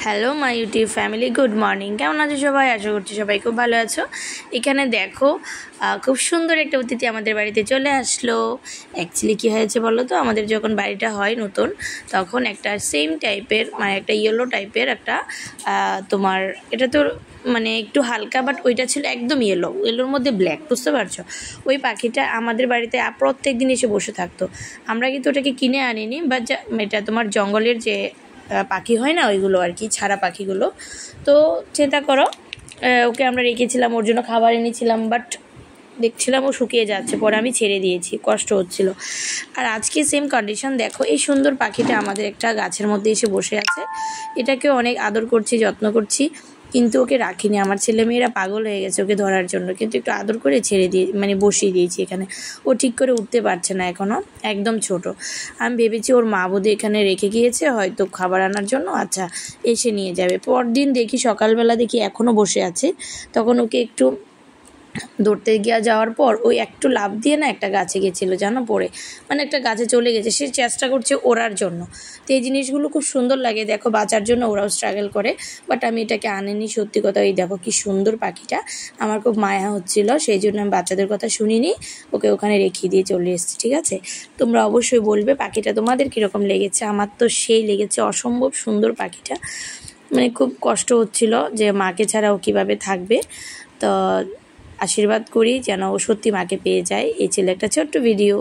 Hello my YouTube family, good morning. কেমন আছো সবাই? আশা করছি সবাই খুব ভালো আছো। এখানে দেখো খুব সুন্দর একটা অতিথি আমাদের বাড়িতে চলে আসলো। অ্যাকচুয়ালি কী হয়েছে বলো তো, আমাদের যখন বাড়িটা হয় নতুন, তখন একটা সেম টাইপের মানে একটা ইয়েলো টাইপের একটা তোমার এটা তো মানে একটু হালকা, বাট ওইটা ছিল একদম ইয়েলোর মধ্যে ব্ল্যাক, বুঝতে পারছো? ওই পাখিটা আমাদের বাড়িতে প্রত্যেক দিন এসে বসে থাকতো। আমরা কিন্তু ওটাকে কিনে আনিনি, বাট এটা তোমার জঙ্গলের যে পাখি হয় না, ওইগুলো আর কি, ছাড়া পাখিগুলো। তো চিন্তা করো, ওকে আমরা রেখেছিলাম, ওর জন্য খাবার এনেছিলাম, বাট দেখছিলাম ও শুকিয়ে যাচ্ছে, পরে আমি ছেড়ে দিয়েছি, কষ্ট হচ্ছিল। আর আজকে সেম কন্ডিশন দেখো, এই সুন্দর পাখিটা আমাদের একটা গাছের মধ্যে এসে বসে আছে। এটাকে অনেক আদর করছি, যত্ন করছি, কিন্তু ওকে রাখিনি। আমার ছেলেমেয়েরা পাগল হয়ে গেছে ওকে ধরার জন্য, কিন্তু একটু আদর করে ছেড়ে দিয়ে মানে বসিয়ে দিয়েছি এখানে। ও ঠিক করে উঠতে পারছে না এখনও, একদম ছোট। আমি ভেবেছি ওর মা বোধহয় এখানে রেখে গিয়েছে হয়তো খাবার আনার জন্য, আচ্ছা এসে নিয়ে যাবে। পরদিন দেখি সকালবেলা দেখি এখনও বসে আছে। তখন ওকে একটু ধরতে যাওয়ার পর ওই একটু লাফ দিয়ে না একটা গাছে গেছিলো, জানো, পড়ে মানে একটা গাছে চলে গেছে। সে চেষ্টা করছে ওড়ার জন্য। তো এই জিনিসগুলো খুব সুন্দর লাগে, দেখো বাঁচার জন্য ওরাও স্ট্রাগল করে। বাট আমি এটাকে আনিনি, সত্যি কথা। এই দেখো কি সুন্দর পাখিটা, আমার খুব মায়া হচ্ছিল, সেই জন্য আমি বাচ্চাদের কথা শুনিনি, ওকে ওখানে রেখে দিয়ে চলে এসেছি। ঠিক আছে, তোমরা অবশ্যই বলবে পাখিটা তোমাদের কীরকম লেগেছে। আমার তো সেই লেগেছে, অসম্ভব সুন্দর পাখিটা। মানে খুব কষ্ট হচ্ছিল যে মাকে ছাড়া ও কীভাবে থাকবে। তো আশীর্বাদ করি যেন ও সত্যি মাকে পেয়ে যায়। এই ছিল একটা ছোট্ট ভিডিও।